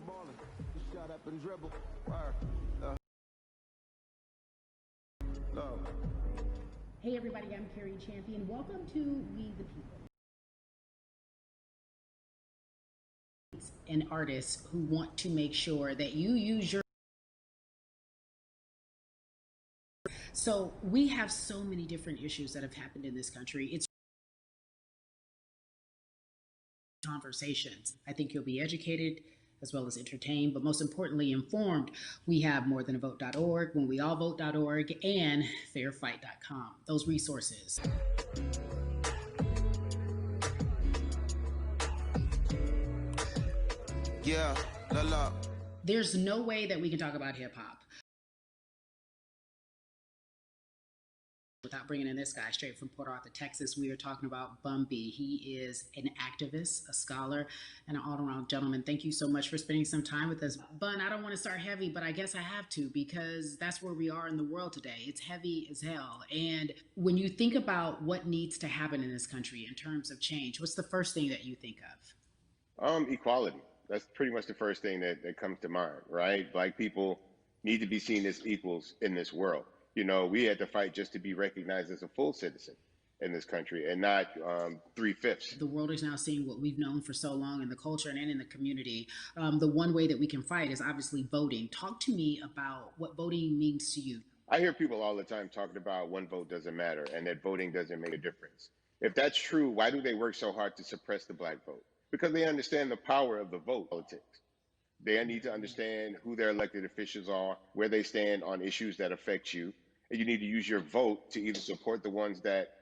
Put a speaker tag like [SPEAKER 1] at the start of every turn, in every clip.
[SPEAKER 1] ballin'. Just shot up and dribble. Love.
[SPEAKER 2] Hey everybody, I'm Carrie Champion. Welcome to We the People. And artists who want to make sure that you use your... So we have so many different issues that have happened in this country. It's conversations. I think you'll be educated as well as entertained, but most importantly informed. We have morethanavote.org, whenweallvote.org, and fairfight.com. Those resources.
[SPEAKER 1] Yeah, la.
[SPEAKER 2] There's no way that we can talk about hip hop without bringing in this guy straight from Port Arthur, Texas. We are talking about Bun B. He is an activist, a scholar, and an all-around gentleman. Thank you so much for spending some time with us. Bun, I don't want to start heavy, but I guess I have to because that's where we are in the world today. It's heavy as hell. And when you think about what needs to happen in this country in terms of change, what's the first thing that you think of?
[SPEAKER 3] Equality. That's pretty much the first thing that comes to mind, right? Black people need to be seen as equals in this world. You know, we had to fight just to be recognized as a full citizen in this country and not 3/5.
[SPEAKER 2] The world is now seeing what we've known for so long in the culture and in the community. The one way that we can fight is obviously voting. Talk to me about what voting means to you.
[SPEAKER 3] I hear people all the time talking about one vote doesn't matter and that voting doesn't make a difference. If that's true, why do they work so hard to suppress the Black vote? Because they understand the power of the vote politics. They need to understand who their elected officials are, where they stand on issues that affect you. And you need to use your vote to either support the ones that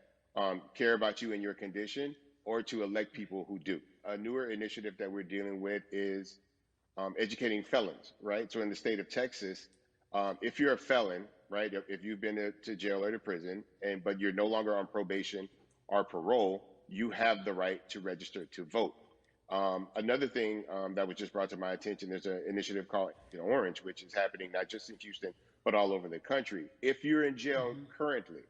[SPEAKER 3] care about you and your condition or to elect people who do. A newer initiative that we're dealing with is educating felons, right? So in the state of Texas, if you're a felon, right, if you've been to jail or to prison, but you're no longer on probation or parole, you have the right to register to vote. Another thing that was just brought to my attention, there's an initiative called Orange, which is happening not just in Houston, but all over the country. If you're in jail currently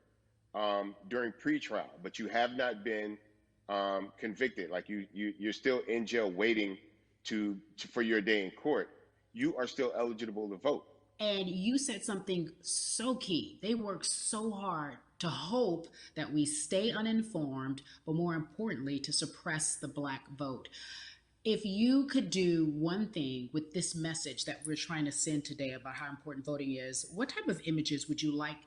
[SPEAKER 3] during pretrial, but you have not been convicted, like you're still in jail waiting for your day in court, you are still eligible to vote.
[SPEAKER 2] And you said something so key. They work so hard to hope that we stay uninformed, but more importantly, to suppress the Black vote. If you could do one thing with this message that we're trying to send today about how important voting is, what type of images would you like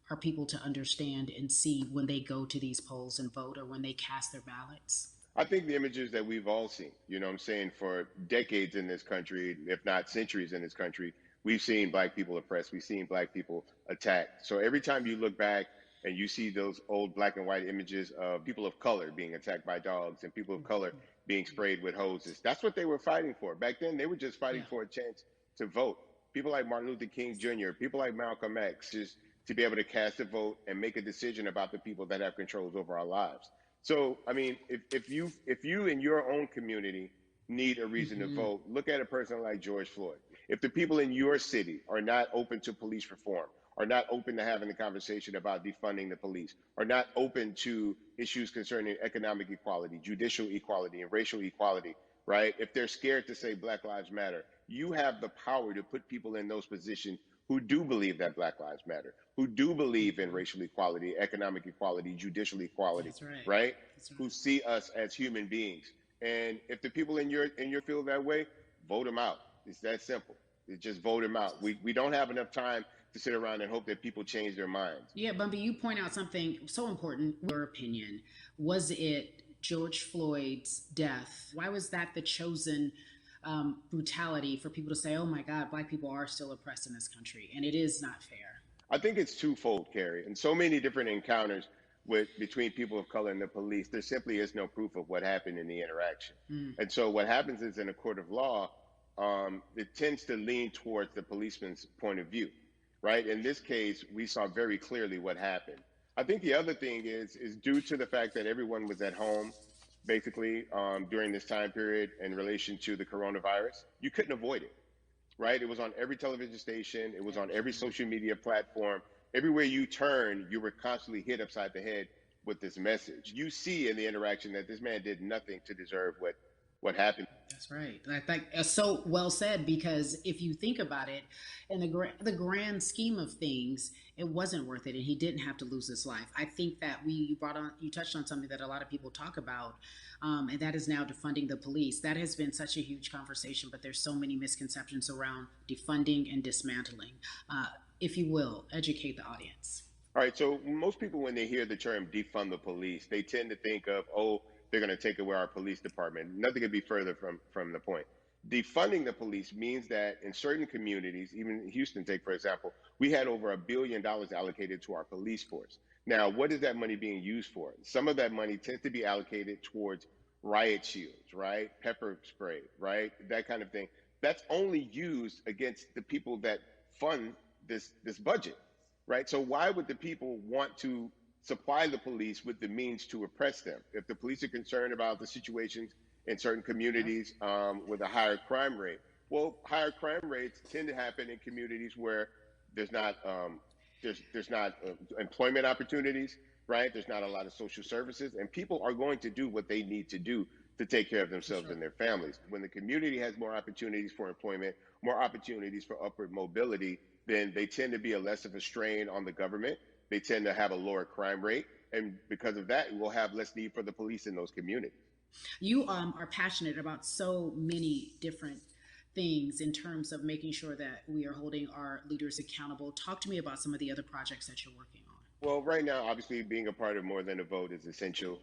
[SPEAKER 2] our people to understand and see when they go to these polls and vote or when they cast their ballots?
[SPEAKER 3] I think the images that we've all seen, you know what I'm saying, for decades in this country, if not centuries in this country, we've seen Black people oppressed. We've seen Black people attacked. So every time you look back and you see those old black and white images of people of color being attacked by dogs and people of color being sprayed with hoses, that's what they were fighting for. Back then, they were just fighting for a chance to vote. People like Martin Luther King Jr., people like Malcolm X, just to be able to cast a vote and make a decision about the people that have controls over our lives. So, I mean, if you in your own community need a reason to vote, look at a person like George Floyd. If the people in your city are not open to police reform, are not open to having the conversation about defunding the police, are not open to issues concerning economic equality, judicial equality, and racial equality, right? If they're scared to say Black Lives Matter, you have the power to put people in those positions who do believe that Black Lives Matter, who do believe in racial equality, economic equality, judicial equality, right? Who see us as human beings. And if the people in your feel that way, vote them out. It's that simple. It's just vote them out. We don't have enough time to sit around and hope that people change their minds.
[SPEAKER 2] Yeah, Bumpy, you point out something so important. Your opinion, was it George Floyd's death? Why was that the chosen brutality for people to say, oh my God, Black people are still oppressed in this country, and it is not fair?
[SPEAKER 3] I think it's twofold, Carrie. And so many different encounters between people of color and the police, there simply is no proof of what happened in the interaction. And so what happens is in a court of law, it tends to lean towards the policeman's point of view, right? In this case, we saw very clearly what happened. I think the other thing is due to the fact that everyone was at home, basically, during this time period in relation to the coronavirus, you couldn't avoid it, right? It was on every television station. It was on every social media platform. Everywhere you turn, you were constantly hit upside the head with this message. You see in the interaction that this man did nothing to deserve what happened.
[SPEAKER 2] That's right. I think so well said, because if you think about it, in the grand scheme of things, it wasn't worth it, and he didn't have to lose his life. I think that you touched on something that a lot of people talk about, and that is now defunding the police. That has been such a huge conversation, but there's so many misconceptions around defunding and dismantling. If you will, educate the audience.
[SPEAKER 3] All right, so most people, when they hear the term defund the police, they tend to think of, oh, they're going to take away our police department. Nothing could be further from the point. Defunding the police means that in certain communities, even Houston, take for example, we had over $1 billion allocated to our police force. Now, what is that money being used for? Some of that money tends to be allocated towards riot shields, right? Pepper spray, right? That kind of thing. That's only used against the people that fund this budget, right? So why would the people want to supply the police with the means to oppress them? If the police are concerned about the situations in certain communities with a higher crime rate, well, higher crime rates tend to happen in communities where there's not employment opportunities, right? There's not a lot of social services, and people are going to do what they need to do to take care of themselves and their families. When the community has more opportunities for employment, more opportunities for upward mobility, then they tend to be less of a strain on the government. They tend to have a lower crime rate. And because of that, we'll have less need for the police in those communities.
[SPEAKER 2] You are passionate about so many different things in terms of making sure that we are holding our leaders accountable. Talk to me about some of the other projects that you're working on.
[SPEAKER 3] Well, right now, obviously, being a part of More Than a Vote is essential.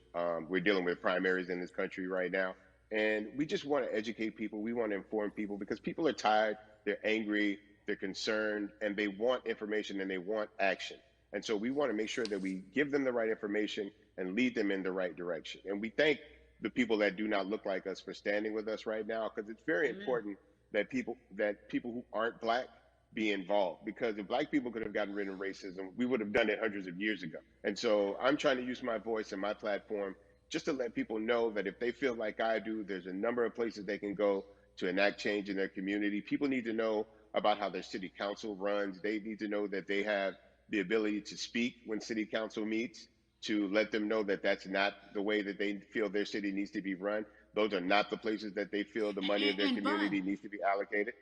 [SPEAKER 3] We're dealing with primaries in this country right now. And we just want to educate people. We want to inform people because people are tired, they're angry, they're concerned, and they want information and they want action. And so we want to make sure that we give them the right information and lead them in the right direction. And we thank the people that do not look like us for standing with us right now, because it's very important that people who aren't Black be involved. Because if Black people could have gotten rid of racism, we would have done it hundreds of years ago. And so I'm trying to use my voice and my platform just to let people know that if they feel like I do, there's a number of places they can go to enact change in their community. People need to know about how their city council runs. They need to know that they have the ability to speak when city council meets, to let them know that that's not the way that they feel their city needs to be run. Those are not the places that they feel the money of their community needs to be allocated.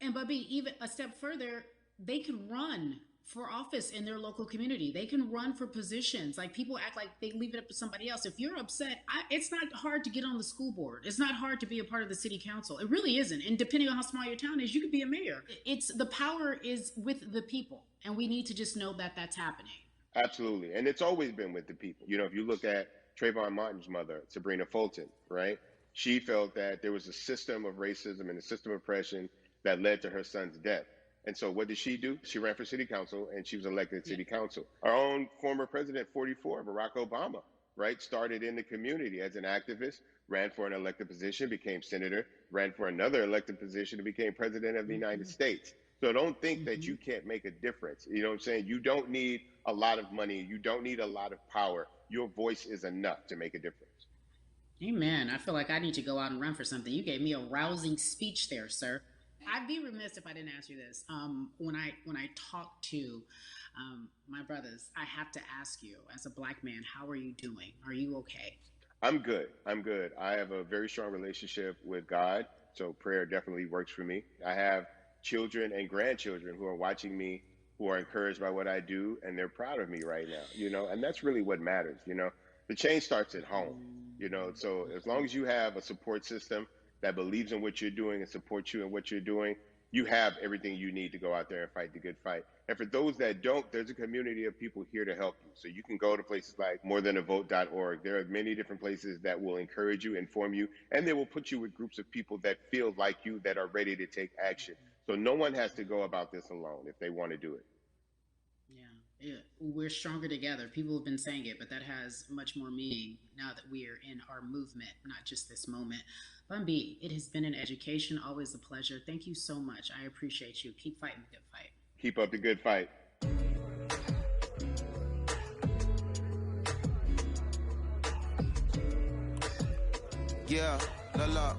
[SPEAKER 2] And Bubby, even a step further, they can run for office in their local community. They can run for positions. Like, people act like they leave it up to somebody else. If you're upset, it's not hard to get on the school board. It's not hard to be a part of the city council. It really isn't. And depending on how small your town is, you could be a mayor. The power is with the people. And we need to just know that that's happening.
[SPEAKER 3] Absolutely. And it's always been with the people. You know, if you look at Trayvon Martin's mother, Sabrina Fulton, right? She felt that there was a system of racism and a system of oppression that led to her son's death. And so what did she do? She ran for city council and she was elected city council. Our own former president, 44, Barack Obama, right? Started in the community as an activist, ran for an elected position, became senator, ran for another elected position and became president of the United States. So don't think that you can't make a difference. You know what I'm saying? You don't need a lot of money. You don't need a lot of power. Your voice is enough to make a difference.
[SPEAKER 2] Amen. I feel like I need to go out and run for something. You gave me a rousing speech there, sir. I'd be remiss if I didn't ask you this. When I talk to my brothers, I have to ask you, as a Black man, how are you doing? Are you okay?
[SPEAKER 3] I'm good. I'm good. I have a very strong relationship with God, so prayer definitely works for me. I have children and grandchildren who are watching me, who are encouraged by what I do, and they're proud of me right now, you know, and that's really what matters, you know. The change starts at home, you know, so as long as you have a support system that believes in what you're doing and supports you in what you're doing, you have everything you need to go out there and fight the good fight. And for those that don't, there's a community of people here to help you. So you can go to places like morethanavote.org. There are many different places that will encourage you, inform you, and they will put you with groups of people that feel like you, that are ready to take action. So no one has to go about this alone if they want to do it.
[SPEAKER 2] Yeah, we're stronger together. People have been saying it, but that has much more meaning now that we are in our movement, not just this moment. Bumby, it has been an education, always a pleasure. Thank you so much. I appreciate you. Keep fighting the good fight.
[SPEAKER 3] Keep up the good fight.
[SPEAKER 1] Yeah, la la.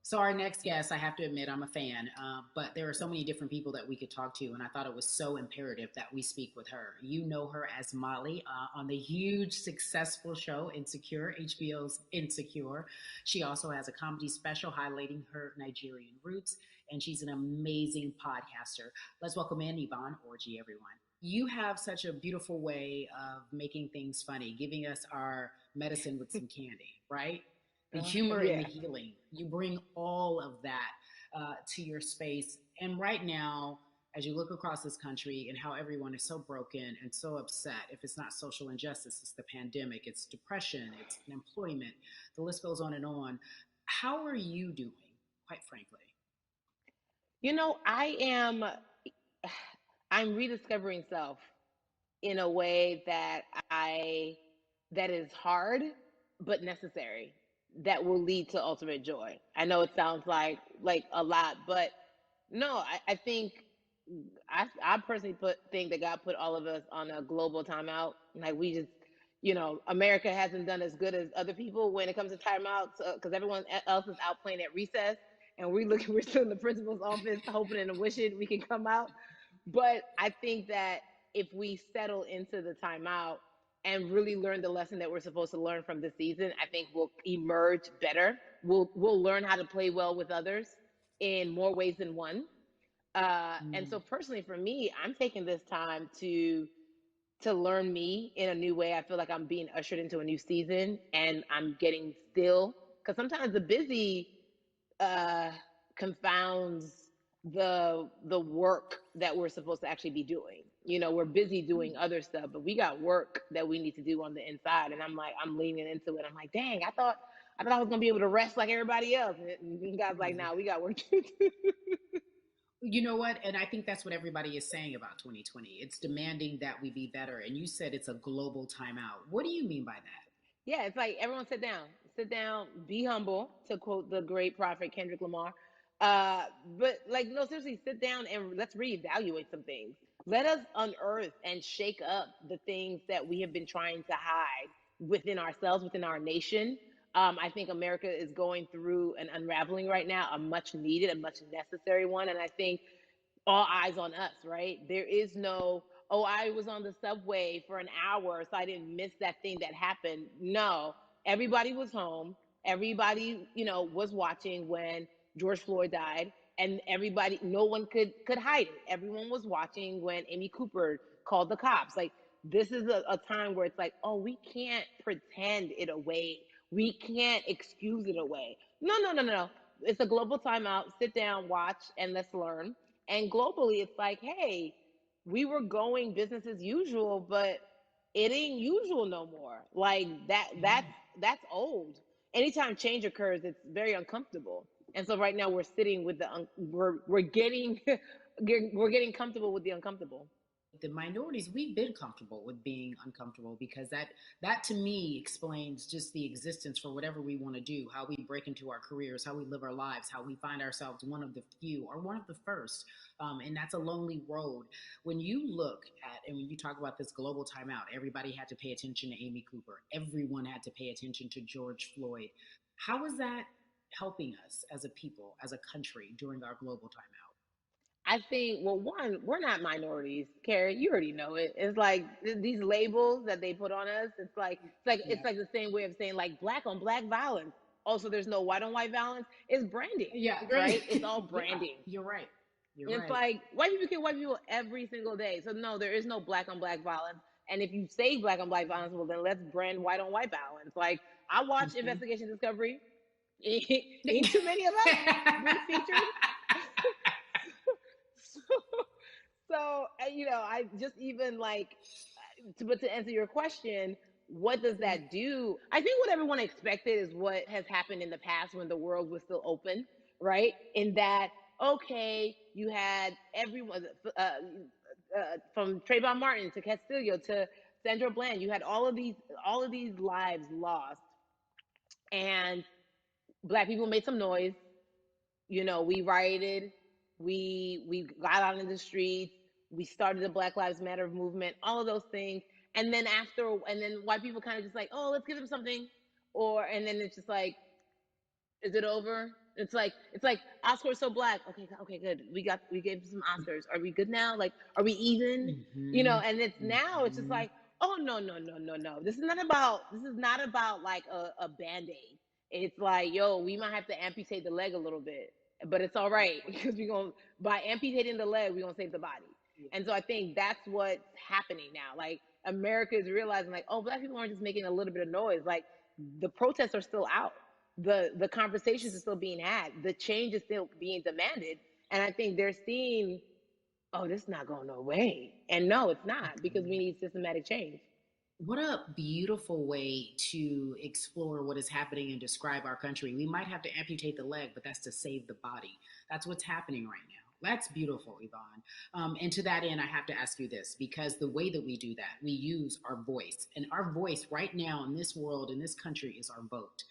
[SPEAKER 2] So our next guest, I have to admit, I'm a fan, but there are so many different people that we could talk to, and I thought it was so imperative that we speak with her. You know her as Molly on the huge, successful show Insecure, HBO's Insecure. She also has a comedy special highlighting her Nigerian roots, and she's an amazing podcaster. Let's welcome in Yvonne Orji, everyone. You have such a beautiful way of making things funny, giving us our medicine with some candy, right? The humor and the
[SPEAKER 4] Yeah.
[SPEAKER 2] healing. You bring all of that to your space. And right now, as you look across this country and how everyone is so broken and so upset, if it's not social injustice, it's the pandemic, it's depression, it's unemployment, the list goes on and on. How are you doing, quite frankly?
[SPEAKER 4] I am I'm rediscovering self in a way I that is hard but necessary, that will lead to ultimate joy. I know it sounds like a lot, but no, I think I personally think that God put all of us on a global timeout. Like we just, America hasn't done as good as other people when it comes to timeouts, because everyone else is out playing at recess, and we're still in the principal's office hoping and wishing we can come out. But I think that if we settle into the timeout and really learn the lesson that we're supposed to learn from this season, I think we'll emerge better. We'll learn how to play well with others in more ways than one. And
[SPEAKER 2] Mm.
[SPEAKER 4] so personally for me, I'm taking this time to learn me in a new way. I feel like I'm being ushered into a new season, and I'm getting still, because sometimes the busy uh, confounds the work that we're supposed to actually be doing. We're busy doing other stuff, but we got work that we need to do on the inside. And I'm leaning into it. I'm like, dang, I thought I was gonna be able to rest like everybody else. And God's like, nah, we got work to do.
[SPEAKER 2] You know what? And I think that's what everybody is saying about 2020. It's demanding that we be better. And you said it's a global timeout. What do you mean by that?
[SPEAKER 4] Yeah, it's like everyone sit down, be humble, to quote the great prophet Kendrick Lamar. Uh, but like, no, seriously, sit down and let's reevaluate some things. Let us unearth and shake up the things that we have been trying to hide within ourselves, within our nation. I think America is going through an unraveling right now, a much needed, a much necessary one. And I think all eyes on us, right? There is no, oh, I was on the subway for an hour, so I didn't miss that thing that happened. No, everybody was home. Everybody, was watching when George Floyd died, and everybody, no one could hide it. Everyone was watching when Amy Cooper called the cops. Like, this is a time where it's like, oh, we can't pretend it away. We can't excuse it away. No, no, no, no, no. It's a global timeout. Sit down, watch, and let's learn. And globally, it's like, hey, we were going business as usual, but it ain't usual no more. Like that's old. Anytime change occurs, it's very uncomfortable. And so right now we're sitting with we're getting we're getting comfortable with the uncomfortable.
[SPEAKER 2] The minorities, we've been comfortable with being uncomfortable because that to me explains just the existence for whatever we want to do, how we break into our careers, how we live our lives, how we find ourselves one of the few or one of the first. And that's a lonely road. When you look at and when you talk about this global timeout, everybody had to pay attention to Amy Cooper, everyone had to pay attention to George Floyd. How is that helping us as a people, as a country during our global timeout?
[SPEAKER 4] I think, well, one, we're not minorities, Carrie. You already know it. It's like these labels that they put on us. It's
[SPEAKER 2] Yeah.
[SPEAKER 4] like the same way of saying like black on black violence. Also, there's no white on white violence. It's branding,
[SPEAKER 2] Yeah,
[SPEAKER 4] right? It's
[SPEAKER 2] great.
[SPEAKER 4] all
[SPEAKER 2] Yeah,
[SPEAKER 4] branding.
[SPEAKER 2] you're right. You're
[SPEAKER 4] It's
[SPEAKER 2] right.
[SPEAKER 4] like white people kill white people every single day. So no, there is no black on black violence. And if you say black on black violence, well then let's brand white on white violence. Like I watch
[SPEAKER 2] Mhm.
[SPEAKER 4] Investigation Discovery. Ain't too many of us being featured. So, I just even like but to answer your question, what does that do? I think what everyone expected is what has happened in the past when the world was still open, right? In that, okay, you had everyone from Trayvon Martin to Castillo to Sandra Bland. You had all of these lives lost, and black people made some noise. We rioted, we got out in the streets, we started the Black Lives Matter movement, all of those things. And then white people kind of just like, oh, let's give them something. And then it's just like, Is it over? It's like Oscars so black. Okay, okay, good. We gave some Oscars. Are we good now? Like, are we even? You know,
[SPEAKER 2] Hmm.
[SPEAKER 4] and it's now it's just
[SPEAKER 2] Hmm.
[SPEAKER 4] like, oh no, no, no, no, no. This is not about like a band-aid. It's like, yo, we might have to amputate the leg a little bit. But it's all right because we're gonna by amputating the leg, we're gonna save the body.
[SPEAKER 2] Yeah.
[SPEAKER 4] And so I think that's what's happening now. Like America is realizing like, oh, black people aren't just making a little bit of noise. Like the protests are still out, the conversations are still being had, the change is still being demanded, and I think they're seeing, oh, this is not going no way, and no, it's not, because we need systematic change.
[SPEAKER 2] What a beautiful way to explore what is happening and describe our country. We might have to amputate the leg, but that's to save the body. That's what's happening right now. That's beautiful, Yvonne. And to that end, I have to ask you this because the way that we do that, we use our voice. And our voice right now in this world, in this country, is our vote.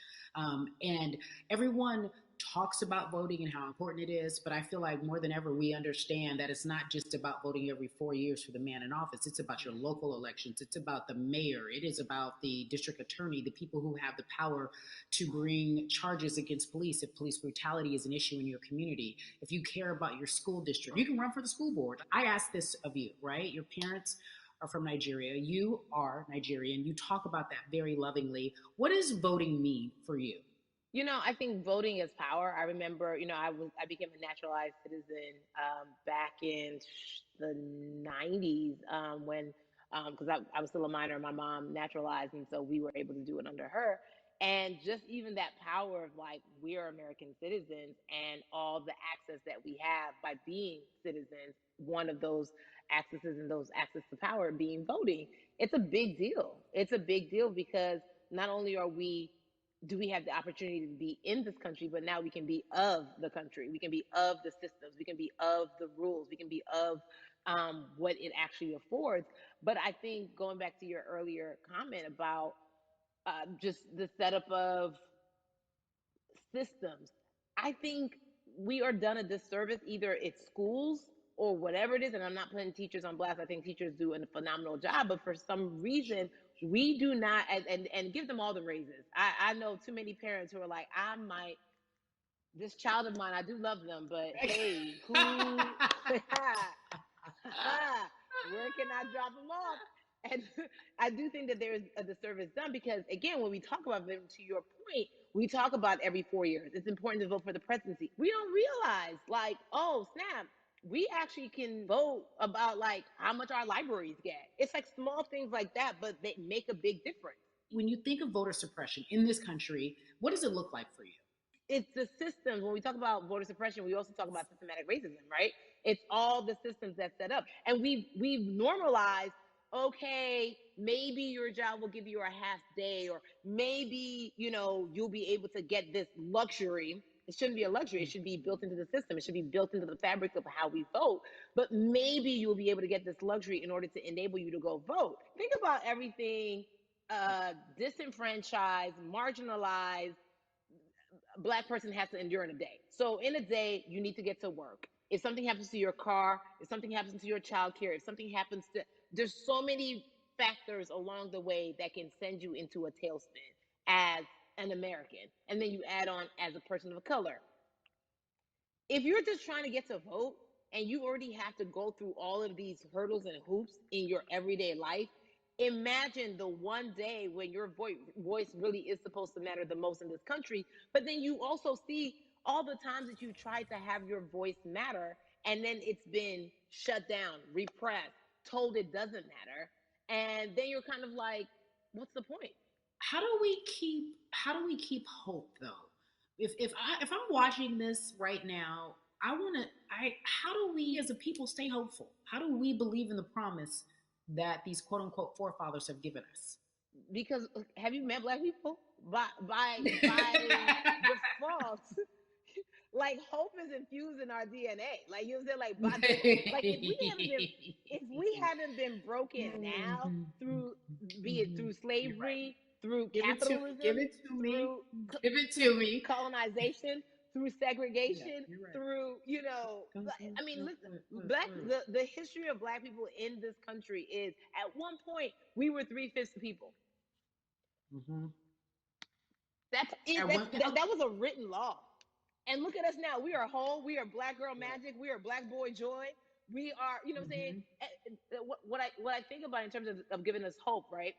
[SPEAKER 2] And everyone talks about voting and how important it is, but I feel like more than ever we understand that it's not just about voting every 4 years for the man in office. It's about your local elections. It's about the mayor. It is about the district attorney, the people who have the power to bring charges against police if police brutality is an issue in your community. If you care about your school district, you can run for the school board. I ask this of you, right? Your parents are from Nigeria. You are Nigerian. You talk about that very lovingly. What does voting mean for you?
[SPEAKER 4] You know, I think voting is power. I remember, you know, I became a naturalized citizen back in the '90s when because I was still a minor. My mom naturalized, and so we were able to do it under her. And just even that power of like we are American citizens and all the access that we have by being citizens. One of those accesses and those access to power being voting. It's a big deal. It's a big deal because not only are we do we have the opportunity to be in this country, but now we can be of the country. We can be of the systems. We can be of the rules. We can be of what it actually affords. But I think going back to your earlier comment about just the setup of systems, I think we are done a disservice. Either it's schools or whatever it is, and I'm not putting teachers on blast. I think teachers do a phenomenal job, but for some reason we do not, and give them all the raises. I know too many parents who are like, I might, this child of mine, I do love them, but hey, who where can I drop them off? And I do think that there is a disservice done because, again, when we talk about them, to your point, we talk about every 4 years. It's important to vote for the presidency. We don't realize, like, oh, snap, we actually can vote about, like, how much our libraries get. It's like small things like that, but they make a big difference.
[SPEAKER 2] When you think of voter suppression in this country, what does it look like for you?
[SPEAKER 4] It's the systems. When we talk about voter suppression, we also talk about systematic racism, right? It's all the systems that set up, and we've normalized. Okay, maybe your job will give you a half day, or maybe you'll be able to get this luxury. It shouldn't be a luxury. It should be built into the system. It should be built into the fabric of how we vote. But maybe you'll be able to get this luxury in order to enable you to go vote. Think about everything disenfranchised, marginalized black person has to endure in a day. So in a day, you need to get to work. If something happens to your car, if something happens to your child care, if something happens to, there's so many factors along the way that can send you into a tailspin as an American. And then you add on as a person of color. If you're just trying to get to vote and you already have to go through all of these hurdles and hoops in your everyday life, imagine the one day when your voice really is supposed to matter the most in this country. But then you also see all the times that you tried to have your voice matter and then it's been shut down, repressed, told it doesn't matter. And then you're kind of like, what's the point?
[SPEAKER 2] How do we keep hope though? If I'm watching this right now, I want to I how do we as a people stay hopeful? How do we believe in the promise that these quote unquote forefathers have given us?
[SPEAKER 4] Because have you met black people? By default, like hope is infused in our DNA. Like you know what I'm saying? Like by like if we haven't been broken now through, be it through
[SPEAKER 2] You're right.
[SPEAKER 4] slavery, through
[SPEAKER 2] Give it to me. Give
[SPEAKER 4] capitalism,
[SPEAKER 2] it to me.
[SPEAKER 4] through
[SPEAKER 2] Give it
[SPEAKER 4] through
[SPEAKER 2] to me.
[SPEAKER 4] colonization, through
[SPEAKER 2] Yeah,
[SPEAKER 4] segregation,
[SPEAKER 2] you're right.
[SPEAKER 4] through
[SPEAKER 2] Come,
[SPEAKER 4] I mean, listen,
[SPEAKER 2] come
[SPEAKER 4] black
[SPEAKER 2] through.
[SPEAKER 4] the history of black people in this country is at one point we were 3/5 the people.
[SPEAKER 2] Mm-hmm.
[SPEAKER 4] That's it. That was a written law. And look at us now. We are whole. We are Black Girl Magic. We are Black Boy Joy. We are, you know what I'm saying? What I think about in terms of giving us hope, right?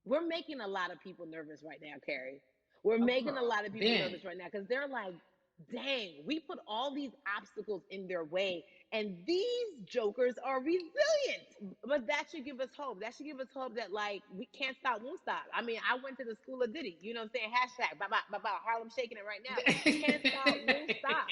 [SPEAKER 4] We're making a lot of people nervous right now, Carrie. We're making a lot of people nervous right now because they're like, dang, we put all these obstacles in their way, and these jokers are resilient. But that should give us hope. That should give us hope that, like, we can't stop, won't stop. I mean, I went to the school of Diddy, you know what I'm saying? Hashtag, Harlem shaking it right now. Can't stop, won't stop.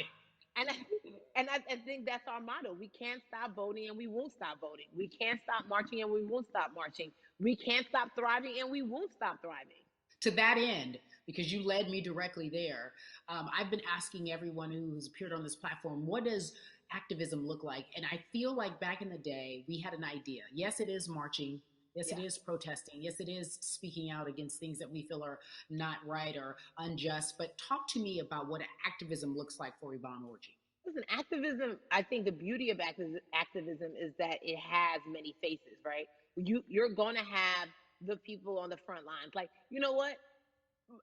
[SPEAKER 4] And I think that's our motto. We can't stop voting and we won't stop voting. We can't stop marching and we won't stop marching. We can't stop thriving and we won't stop thriving.
[SPEAKER 2] To that end, because you led me directly there, I've been asking everyone who's appeared on this platform, what does activism look like? And I feel like back in the day, we had an idea. Yes, it is marching. Yes, it is protesting. Yes, it is speaking out against things that we feel are not right or unjust. But talk to me about what activism looks like for Yvonne Orji.
[SPEAKER 4] Listen, activism, I think the beauty of activism is that it has many faces, right? You're going to have the people on the front lines. Like, you know what?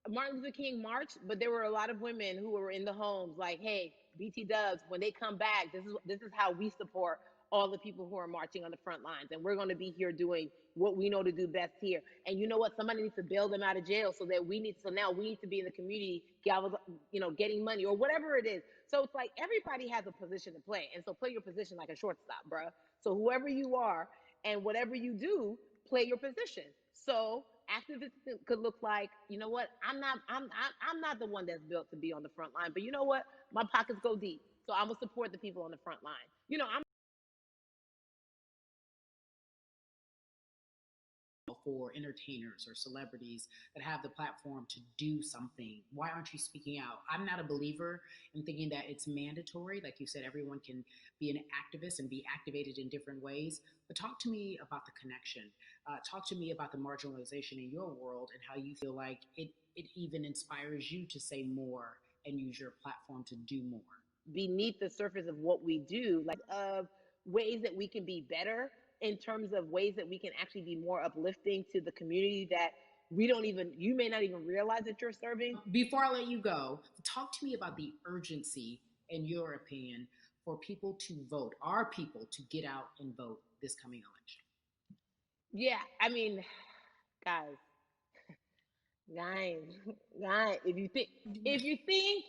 [SPEAKER 4] Martin Luther King marched, but there were a lot of women who were in the homes like, hey, BT Dubs, when they come back, this is how we support all the people who are marching on the front lines. And we're going to be here doing what we know to do best here. And you know what? Somebody needs to bail them out of jail so now we need to be in the community, getting money or whatever it is. So it's like everybody has a position to play. And so play your position like a shortstop, bruh. So whoever you are and whatever you do, play your position. So activism could look like, you know what? I'm not the one that's built to be on the front line, but you know what? My pockets go deep. So I'm going to support the people on the front line. I'm
[SPEAKER 2] for entertainers or celebrities that have the platform to do something. Why aren't you speaking out? I'm not a believer in thinking that it's mandatory. Like you said, everyone can be an activist and be activated in different ways. But talk to me about the connection. Talk to me about the marginalization in your world and how you feel like it even inspires you to say more and use your platform to do more.
[SPEAKER 4] Beneath the surface of what we do, like of ways that we can be better, in terms of ways that we can actually be more uplifting to the community that you may not even realize that you're serving.
[SPEAKER 2] Before I let you go, talk to me about the urgency, in your opinion, for people to vote, our people to get out and vote this coming election.
[SPEAKER 4] Yeah, I mean, guys, if you think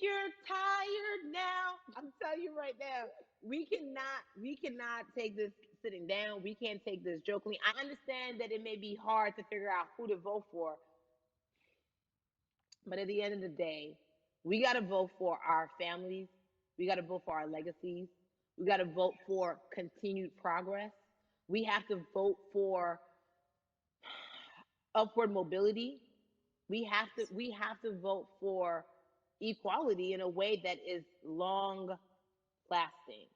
[SPEAKER 4] you're tired now, I'm telling you right now, we cannot take this sitting down. We can't take this jokingly. I understand that it may be hard to figure out who to vote for, but at the end of the day, we got to vote for our families. We got to vote for our legacies. We got to vote for continued progress. We have to vote for upward mobility. We have to vote for equality in a way that is long lasting.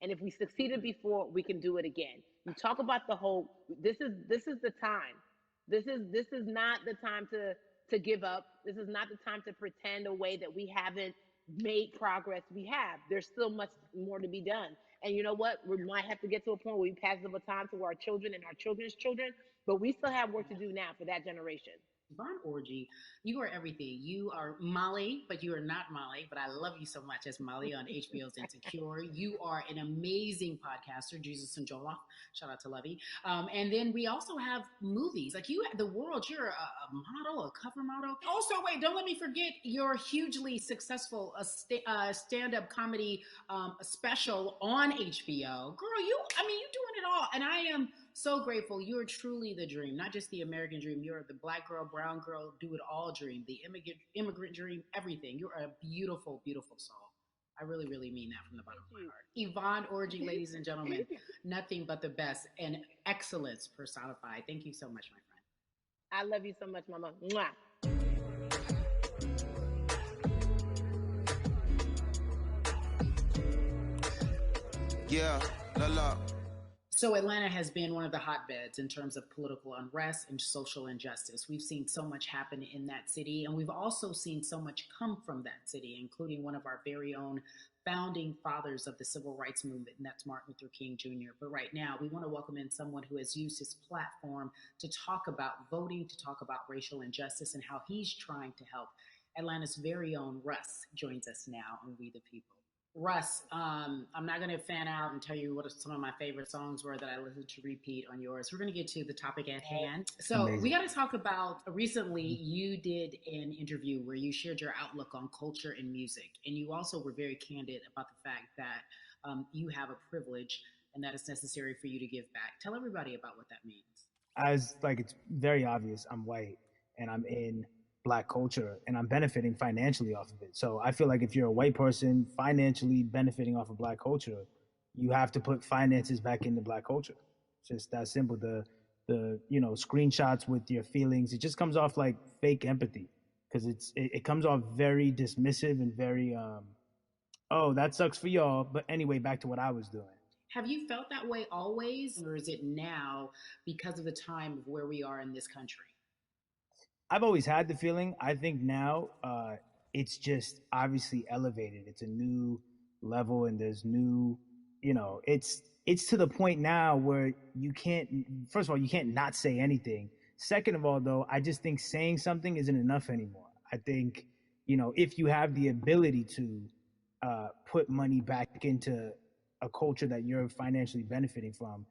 [SPEAKER 4] And if we succeeded before, we can do it again. You talk about the hope. This is the time. This is not the time to give up. This is not the time to pretend away that we haven't made progress. We have. There's still much more to be done. And you know what? We might have to get to a point where we pass the baton to our children and our children's children, but we still have work to do now for that generation.
[SPEAKER 2] Yvonne Orji, you are everything. You are Molly, but you are not Molly, but I love you so much as Molly on HBO's Insecure. You are an amazing podcaster, Jesus and Joloff. Shout out to Lovey. And then we also have movies. Like you, The World, you're a model, a cover model. Also, wait, don't let me forget your hugely successful stand-up comedy special on HBO. Girl, you're doing it all. And I am so grateful. You're truly the dream, not just the American dream. You're the Black girl, brown girl, do it all dream, the immigrant dream, everything. You're a beautiful, beautiful soul. I really, really mean that from the bottom of my heart. Yvonne Orji, ladies and gentlemen, nothing but the best and excellence personified. Thank you so much, my friend.
[SPEAKER 4] I love you so much, Mama. Mwah.
[SPEAKER 1] Yeah, la la.
[SPEAKER 2] So, Atlanta has been one of the hotbeds in terms of political unrest and social injustice. We've seen so much happen in that city, and we've also seen so much come from that city, including one of our very own founding fathers of the civil rights movement, and that's Martin Luther King Jr. But right now, we want to welcome in someone who has used his platform to talk about voting, to talk about racial injustice, and how he's trying to help. Atlanta's very own Russ joins us now on We the People. Russ, I'm not going to fan out and tell you what some of my favorite songs were that I listened to repeat on yours. We're going to get to the topic at hand. So, we
[SPEAKER 5] Amazing.
[SPEAKER 2] got to talk about recently you did an interview where you shared your outlook on culture and music. And you also were very candid about the fact that you have a privilege and that it's necessary for you to give back. Tell everybody about what that means.
[SPEAKER 5] As like it's very obvious, I'm white and I'm in black culture and I'm benefiting financially off of it. So I feel like if you're a white person financially benefiting off of black culture, you have to put finances back into black culture. It's just that simple. The screenshots with your feelings, it just comes off like fake empathy because it comes off very dismissive and very oh, that sucks for y'all. But anyway, back to what I was doing.
[SPEAKER 2] Have you felt that way always, or is it now because of the time of where we are in this country?
[SPEAKER 5] I've always had the feeling. I think now it's just obviously elevated. It's a new level, and there's new, it's to the point now where you can't. First of all, you can't not say anything. Second of all, though, I just think saying something isn't enough anymore. I think if you have the ability to put money back into a culture that you're financially benefiting from,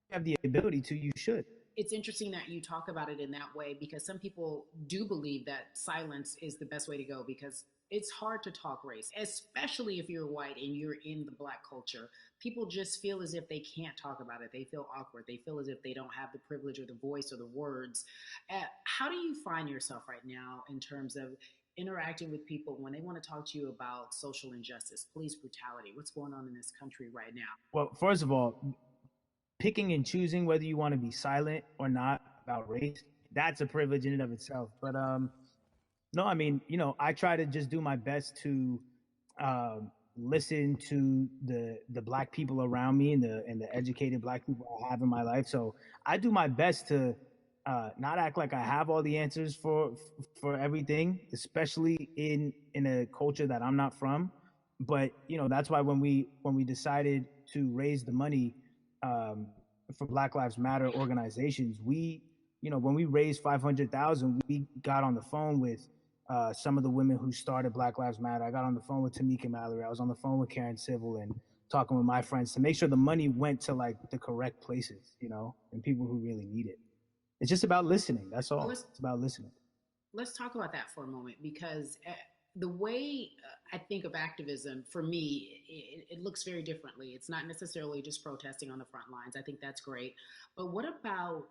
[SPEAKER 5] you have the ability to, you should.
[SPEAKER 2] It's interesting that you talk about it in that way because some people do believe that silence is the best way to go because it's hard to talk race, especially if you're white and you're in the black culture. People just feel as if they can't talk about it. They feel awkward. They feel as if they don't have the privilege or the voice or the words. How do you find yourself right now in terms of interacting with people when they want to talk to you about social injustice, police brutality, what's going on in this country right now?
[SPEAKER 5] Well, first of all, picking and choosing whether you want to be silent or not about race, that's a privilege in and of itself. But no, I mean, I try to just do my best to listen to the black people around me and the educated black people I have in my life. So I do my best to not act like I have all the answers for everything, especially in a culture that I'm not from. But that's why when we decided to raise the money for Black Lives Matter organizations, when we raised 500,000, we got on the phone with some of the women who started Black Lives Matter. I got on the phone with Tamika Mallory. I was on the phone with Karen Civil and talking with my friends to make sure the money went to like the correct places, and people who really need it. It's just about listening. That's all. It's about listening.
[SPEAKER 2] Let's talk about that for a moment because the way I think of activism, for me, it looks very differently. It's not necessarily just protesting on the front lines. I think that's great. But what about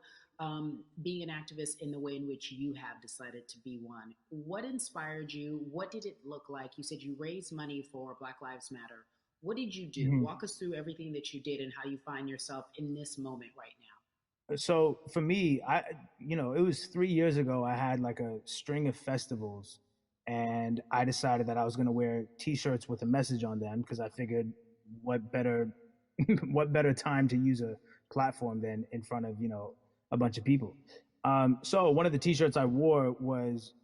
[SPEAKER 2] being an activist in the way in which you have decided to be one? What inspired you? What did it look like? You said you raised money for Black Lives Matter. What did you do? Mm-hmm. Walk us through everything that you did and how you find yourself in this moment right now.
[SPEAKER 5] So for me, it was 3 years ago. I had like a string of festivals, and I decided that I was going to wear T-shirts with a message on them because I figured, what better time to use a platform than in front of a bunch of people. So one of the T-shirts I wore was,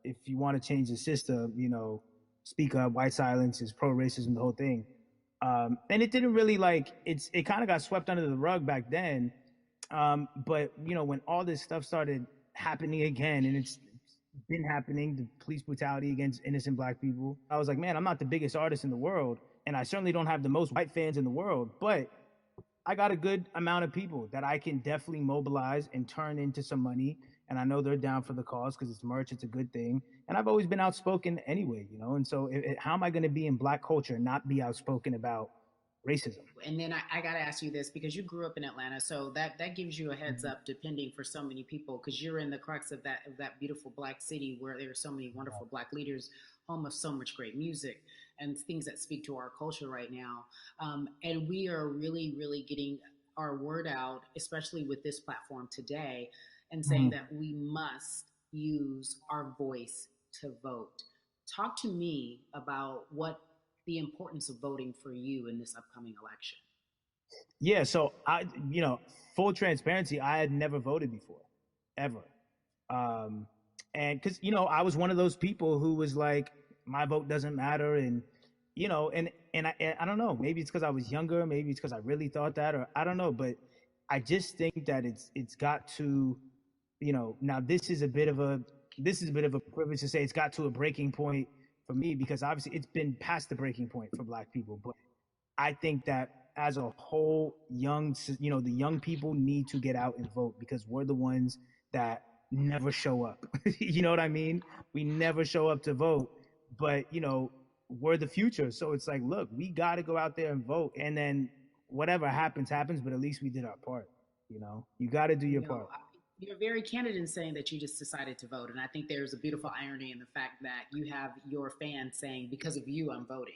[SPEAKER 5] "If you want to change the system, speak up. White silence is pro-racism." The whole thing, and it didn't really it kind of got swept under the rug back then. But when all this stuff started happening again, and it's been happening, the police brutality against innocent black people, I was like, man, I'm not the biggest artist in the world, and I certainly don't have the most white fans in the world, but I got a good amount of people that I can definitely mobilize and turn into some money. And I know they're down for the cause because it's merch, it's a good thing. And I've always been outspoken anyway, and so how am I going to be in black culture and not be outspoken about racism?
[SPEAKER 2] And then I got to ask you this because you grew up in Atlanta, so that gives you a heads up, depending for so many people, because you're in the crux of that beautiful black city where there are so many wonderful black leaders, home of so much great music and things that speak to our culture right now. And we are really, really getting our word out, especially with this platform today, and saying that we must use our voice to vote. Talk to me about what the importance of voting for you in this upcoming election.
[SPEAKER 5] Yeah, so full transparency, I had never voted before, ever. Um, and because I was one of those people who was like, my vote doesn't matter, and I don't know, maybe it's because I was younger, maybe it's because I really thought that, or I don't know, but I just think that it's got to, now this is a bit of a privilege to say it's got to a breaking point for me because obviously it's been past the breaking point for Black people, but I think that as a whole, the young people need to get out and vote because we're the ones that never show up. You know what I mean? We never show up to vote, but we're the future. So it's like, look, we got to go out there and vote, and then whatever happens, happens. But at least we did our part. You got to do your part.
[SPEAKER 2] You're very candid in saying that you just decided to vote. And I think there's a beautiful irony in the fact that you have your fans saying, because of you, I'm voting.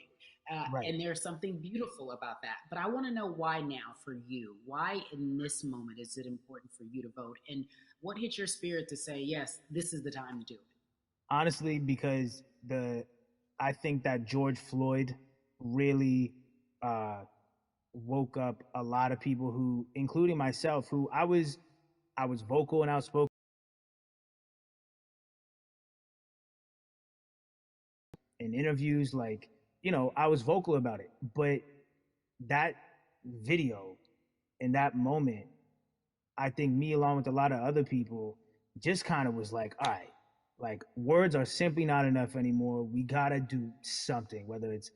[SPEAKER 5] Right.
[SPEAKER 2] And there's something beautiful about that. But I want to know why now for you? Why in this moment is it important for you to vote? And what hit your spirit to say, yes, this is the time to do it?
[SPEAKER 5] Honestly, because I think that George Floyd really woke up a lot of people who, including myself, who I was vocal and outspoken in interviews, like, I was vocal about it. But that video in that moment, I think me along with a lot of other people just kind of was like, all right, like words are simply not enough anymore. We gotta do something, whether it's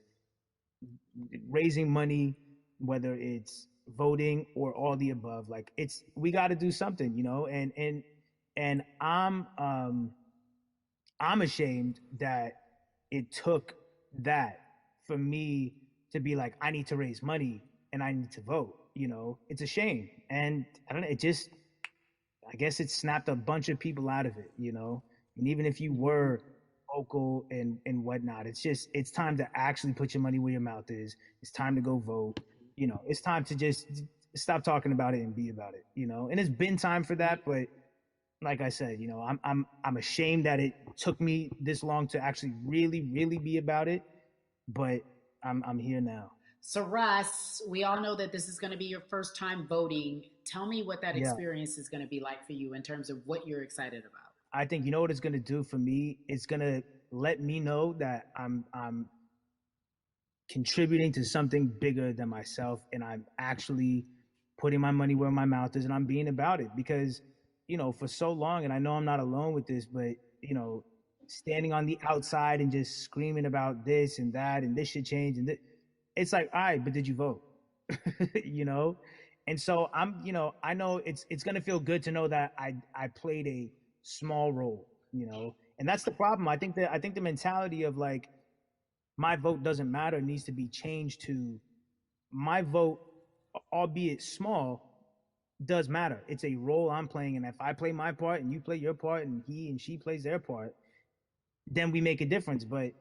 [SPEAKER 5] raising money, whether it's voting or all the above. Like we gotta do something, and I'm ashamed that it took that for me to be like, I need to raise money and I need to vote. It's a shame. And I don't know, I guess it snapped a bunch of people out of it. And even if you were vocal and whatnot, it's time to actually put your money where your mouth is. It's time to go vote. It's time to just stop talking about it and be about it. And it's been time for that, but like I said, I'm ashamed that it took me this long to actually really, really be about it, but I'm here now.
[SPEAKER 2] So, Russ, we all know that this is going to be your first time voting. Tell me what that
[SPEAKER 5] Yeah.
[SPEAKER 2] experience is going to be like for you in terms of what you're excited about.
[SPEAKER 5] I think you know what it's gonna do for me? It's gonna let me know that I'm contributing to something bigger than myself and I'm actually putting my money where my mouth is and I'm being about it because for so long, and I know I'm not alone with this, but standing on the outside and just screaming about this and that and this should change it's like, all right, but did you vote? you know and so I know it's going to feel good to know that I played a small role, and that's the problem. I think the mentality of like my vote doesn't matter needs to be changed to my vote, albeit small, does matter. It's a role I'm playing, and if I play my part and you play your part and he and she plays their part, then we make a difference. But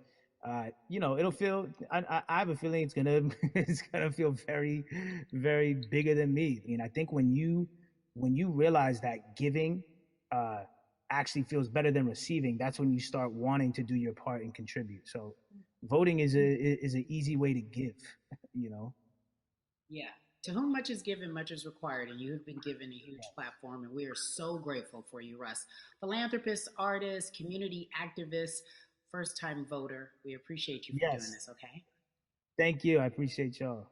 [SPEAKER 5] it'll feel. I have a feeling it's gonna it's gonna feel very, very bigger than me. I mean, I think when you realize that giving actually feels better than receiving, that's when you start wanting to do your part and contribute. So, voting is an easy way to give. You know.
[SPEAKER 2] Yeah. To whom much is given, much is required, and you have been given a huge platform, and we are so grateful for you, Russ. Philanthropist, artist, community activist, first time voter. We appreciate you for doing
[SPEAKER 5] Yes.
[SPEAKER 2] this, okay?
[SPEAKER 5] Thank you. I appreciate y'all.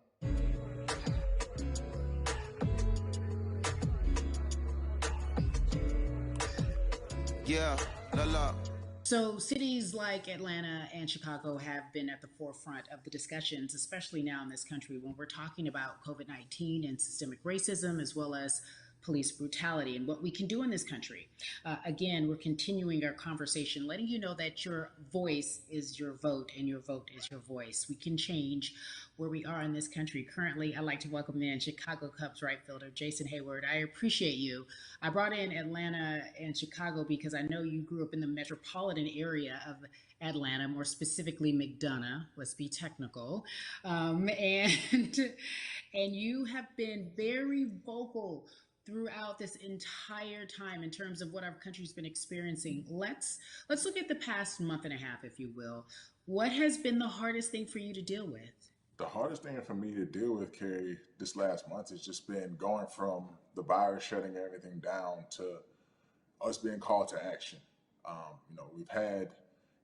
[SPEAKER 1] Yeah, la la.
[SPEAKER 2] So, cities like Atlanta and Chicago have been at the forefront of the discussions, especially now in this country when we're talking about COVID 19 and systemic racism, as well as police brutality and what we can do in this country. Again, we're continuing our conversation, letting you know that your voice is your vote and your vote is your voice. We can change where we are in this country. Currently, I'd like to welcome in Chicago Cubs right fielder Jason Hayward. I appreciate you. I brought in Atlanta and Chicago because I know you grew up in the metropolitan area of Atlanta, more specifically McDonough. Let's be technical, and and you have been very vocal throughout this entire time in terms of what our country's been experiencing. Let's look at the past month and a half, if you will. What has been the hardest thing for you to deal with?
[SPEAKER 6] The hardest thing for me to deal with, Kerry, this last month has just been going from the virus shutting everything down to us being called to action. We've had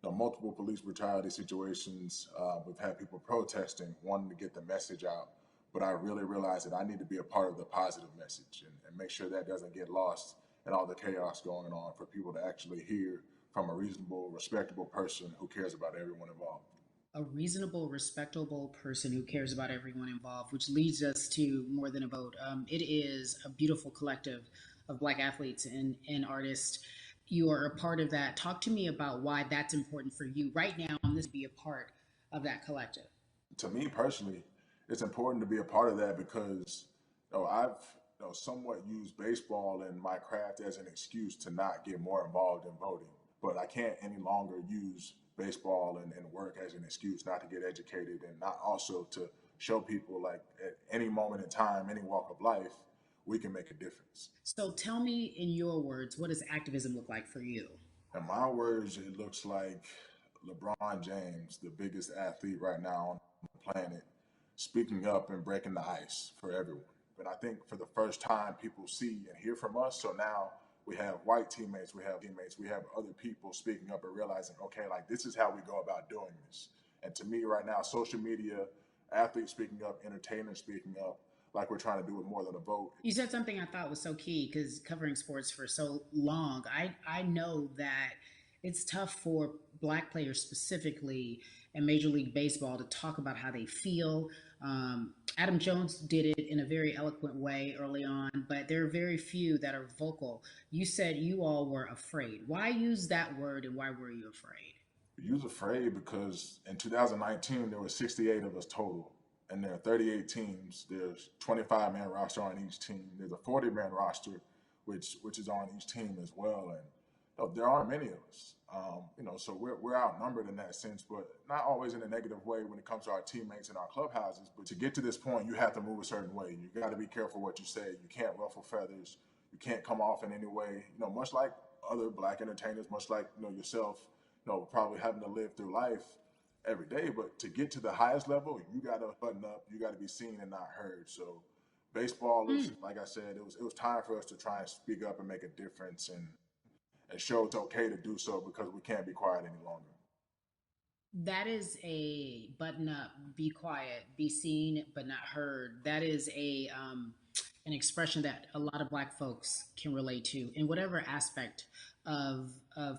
[SPEAKER 6] multiple police brutality situations. We've had people protesting, wanting to get the message out. But I really realized that I need to be a part of the positive message and make sure that doesn't get lost in all the chaos going on for people to actually hear from a reasonable, respectable person who cares about everyone involved.
[SPEAKER 2] A reasonable, respectable person who cares about everyone involved, which leads us to More Than a Vote. It is a beautiful collective of Black athletes and artists. You are a part of that. Talk to me about why that's important for you right now and this be a part of that collective.
[SPEAKER 6] To me personally, it's important to be a part of that because I've somewhat used baseball and my craft as an excuse to not get more involved in voting. But I can't any longer use baseball and work as an excuse not to get educated and not also to show people like at any moment in time, any walk of life, we can make a difference.
[SPEAKER 2] So tell me in your words, what does activism look like for you?
[SPEAKER 6] In my words, it looks like LeBron James, the biggest athlete right now on the planet, speaking up and breaking the ice for everyone. But I think for the first time, people see and hear from us. So now we have white teammates, we have other people speaking up and realizing, okay, like this is how we go about doing this. And to me right now, social media, athletes speaking up, entertainers speaking up, like we're trying to do with More Than a Vote.
[SPEAKER 2] You said something I thought was so key because covering sports for so long, I know that it's tough for Black players specifically in Major League Baseball to talk about how they feel. Adam Jones did it in a very eloquent way early on, but there are very few that are vocal. You said you all were afraid. Why use that word and why were you afraid?
[SPEAKER 6] We was afraid because in 2019, there were 68 of us total. And there are 38 teams. There's 25-man roster on each team. There's a 40-man roster, which is on each team as well. And there aren't many of us. So we're outnumbered in that sense, but not always in a negative way when it comes to our teammates and our clubhouses. But to get to this point, you have to move a certain way. You got to be careful what you say. You can't ruffle feathers. You can't come off in any way. Much like other Black entertainers, much like yourself, probably having to live through life every day, but to get to the highest level, you got to button up, you got to be seen and not heard. So baseball is, like I said, it was time for us to try and speak up and make a difference and show it's okay to do so because we can't be quiet any longer.
[SPEAKER 2] That is a button up, be quiet, be seen but not heard. That is an expression that a lot of Black folks can relate to in whatever aspect of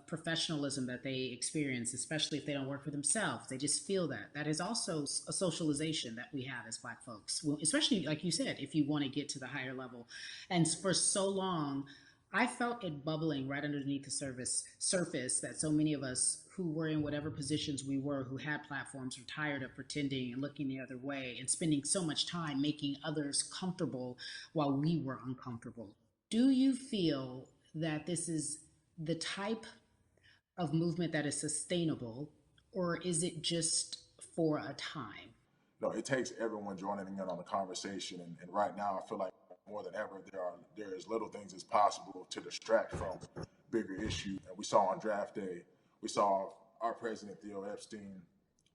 [SPEAKER 2] professionalism that they experience, especially if they don't work for themselves. They just feel that. That is also a socialization that we have as Black folks, well, especially like you said, if you want to get to the higher level. And for so long, I felt it bubbling right underneath the surface that so many of us who were in whatever positions we were, who had platforms, were tired of pretending and looking the other way and spending so much time making others comfortable while we were uncomfortable. Do you feel that this is the type of movement that is sustainable, or is it just for a time?
[SPEAKER 6] No, it takes everyone joining in on the conversation. And right now, I feel like more than ever, there is little things as possible to distract from bigger issues. And we saw on draft day, we saw our president, Theo Epstein,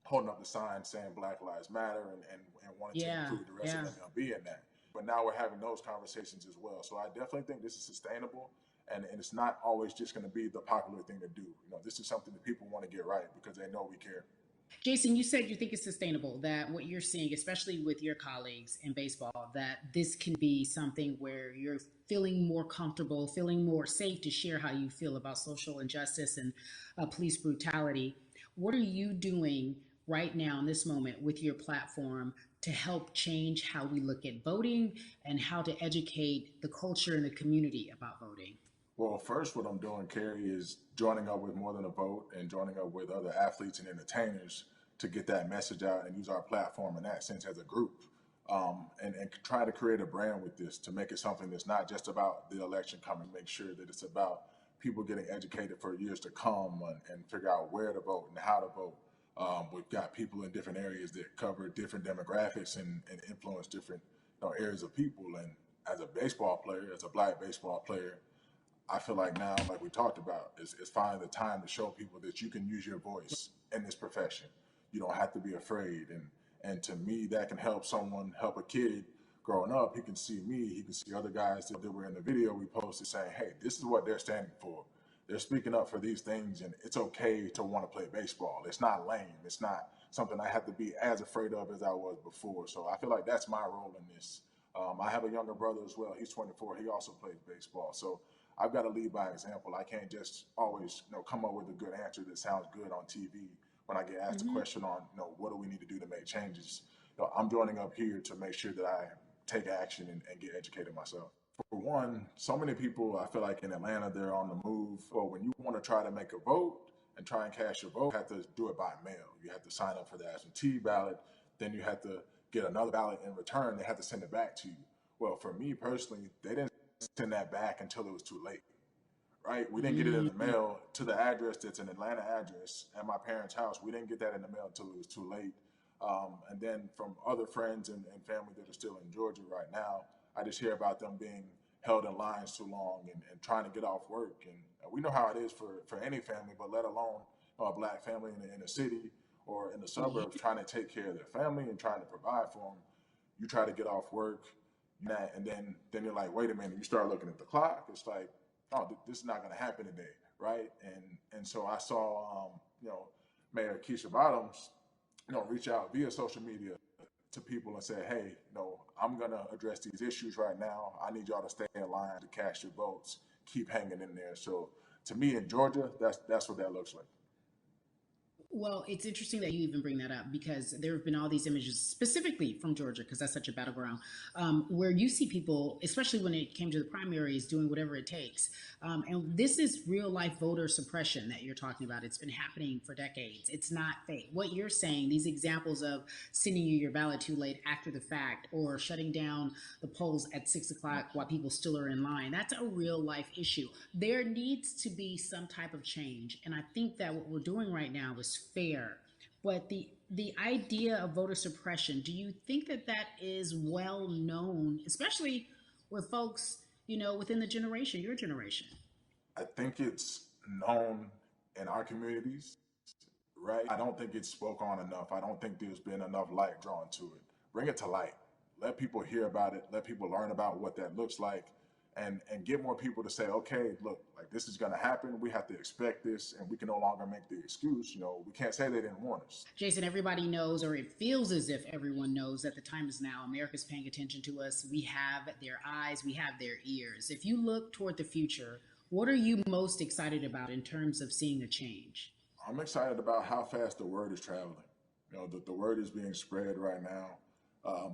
[SPEAKER 6] holding up the sign saying Black Lives Matter and wanting to include the rest of MLB in that. But now we're having those conversations as well. So I definitely think this is sustainable. And it's not always just going to be the popular thing to do. This is something that people want to get right because they know we care.
[SPEAKER 2] Jason, you said you think it's sustainable, that what you're seeing, especially with your colleagues in baseball, that this can be something where you're feeling more comfortable, feeling more safe to share how you feel about social injustice and police brutality. What are you doing right now in this moment with your platform to help change how we look at voting and how to educate the culture and the community about voting?
[SPEAKER 6] Well, first, what I'm doing, Carrie, is joining up with More Than a Vote and joining up with other athletes and entertainers to get that message out and use our platform in that sense as a group. And try to create a brand with this to make it something that's not just about the election coming, make sure that it's about people getting educated for years to come and figure out where to vote and how to vote. We've got people in different areas that cover different demographics and influence different areas of people. And as a baseball player, as a Black baseball player, I feel like now, like we talked about, is finding the time to show people that you can use your voice in this profession. You don't have to be afraid. And to me, that can help someone, help a kid growing up. He can see me, he can see other guys that were in the video we posted saying, hey, this is what they're standing for. They're speaking up for these things, and it's okay to want to play baseball. It's not lame. It's not something I have to be as afraid of as I was before. So I feel like that's my role in this. I have a younger brother as well. He's 24. He also plays baseball. So I've got to lead by example. I can't just always, come up with a good answer that sounds good on TV when I get asked a question on, what do we need to do to make changes. I'm joining up here to make sure that I take action and get educated myself. For one, so many people, I feel like in Atlanta, they're on the move. Or when you want to try to make a vote and try and cast your vote, you have to do it by mail. You have to sign up for the absentee ballot. Then you have to get another ballot in return. They have to send it back to you. Well, for me personally, they didn't send that back until it was too late, right? We didn't get it in the mail to the address that's an Atlanta address at my parents' house. We didn't get that in the mail until it was too late. And then from other friends and family that are still in Georgia right now, I just hear about them being held in lines too long and trying to get off work. And we know how it is for any family, but let alone a black family in a city or in the suburbs trying to take care of their family and trying to provide for them. You try to get off work, and then you're like, wait a minute. You start looking at the clock. It's like, oh, this is not going to happen today, right? And so I saw, Mayor Keisha Bottoms, reach out via social media to people and say, hey, I'm going to address these issues right now. I need y'all to stay in line to cast your votes. Keep hanging in there. So to me in Georgia, that's what that looks like.
[SPEAKER 2] Well, it's interesting that you even bring that up because there have been all these images specifically from Georgia, because that's such a battleground, where you see people, especially when it came to the primaries, doing whatever it takes. And this is real life voter suppression that you're talking about. It's been happening for decades. It's not fake. What you're saying, these examples of sending you your ballot too late after the fact or shutting down the polls at 6 o'clock while people still are in line, that's a real life issue. There needs to be some type of change. And I think that what we're doing right now is fair. But the idea of voter suppression, do you think that is well known, especially with folks, within the generation, your generation?
[SPEAKER 6] I think it's known in our communities, right? I don't think it's spoke on enough. I don't think there's been enough light drawn to it. Bring it to light. Let people hear about it. Let people learn about what that looks like. And get more people to say, okay, look, like this is going to happen. We have to expect this, and we can no longer make the excuse. We can't say they didn't warn us.
[SPEAKER 2] Jason, everybody knows, or it feels as if everyone knows, that the time is now. America's paying attention to us. We have their eyes. We have their ears. If you look toward the future, what are you most excited about in terms of seeing a change?
[SPEAKER 6] I'm excited about how fast the word is traveling. The word is being spread right now.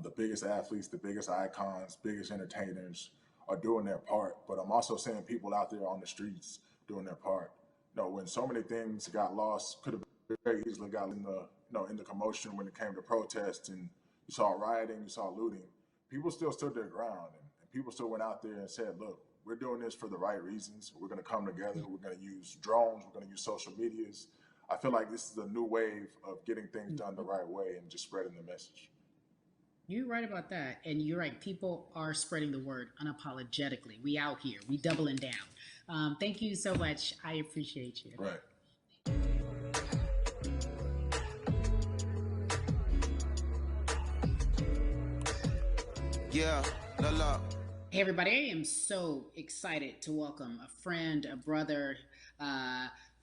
[SPEAKER 6] The biggest athletes, the biggest icons, biggest entertainers are doing their part, but I'm also seeing people out there on the streets doing their part. When so many things got lost, could have very easily got in the commotion when it came to protests, and you saw rioting, you saw looting. People still stood their ground, and people still went out there and said, look, we're doing this for the right reasons. We're going to come together. We're going to use drones. We're going to use social medias. I feel like this is a new wave of getting things done the right way and just spreading the message.
[SPEAKER 2] You're right about that. And you're right. People are spreading the word unapologetically. We out here. We doubling down. Thank you so much. I appreciate you.
[SPEAKER 6] Right.
[SPEAKER 1] Yeah, la la.
[SPEAKER 2] Hey, everybody. I am so excited to welcome a friend, a brother,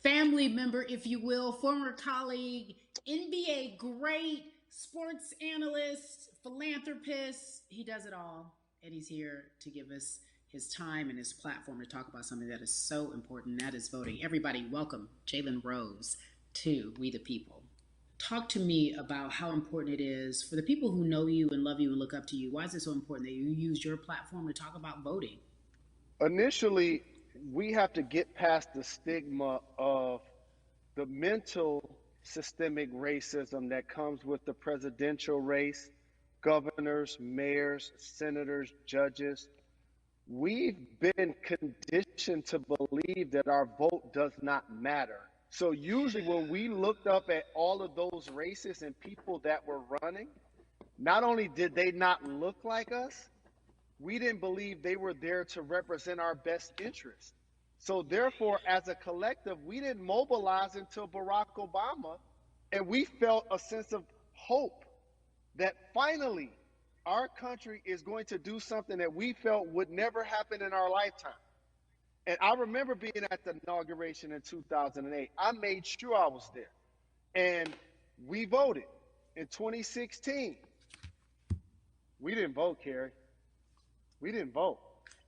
[SPEAKER 2] family member, if you will, former colleague, NBA great, sports analyst, philanthropist. He does it all, and he's here to give us his time and his platform to talk about something that is so important, that is voting. Everybody, welcome Jalen Rose to We the People. Talk to me about how important it is for the people who know you and love you and look up to you. Why is it so important that you use your platform to talk about voting?
[SPEAKER 7] Initially, we have to get past the stigma of the mental systemic racism that comes with the presidential race, governors, mayors, senators, judges. We've been conditioned to believe that our vote does not matter. So usually when we looked up at all of those races and people that were running, not only did they not look like us, we didn't believe they were there to represent our best interests. So therefore, as a collective, we didn't mobilize until Barack Obama, and we felt a sense of hope that finally our country is going to do something that we felt would never happen in our lifetime. And I remember being at the inauguration in 2008. I made sure I was there. And we voted. In 2016, we didn't vote, Carrie. We didn't vote.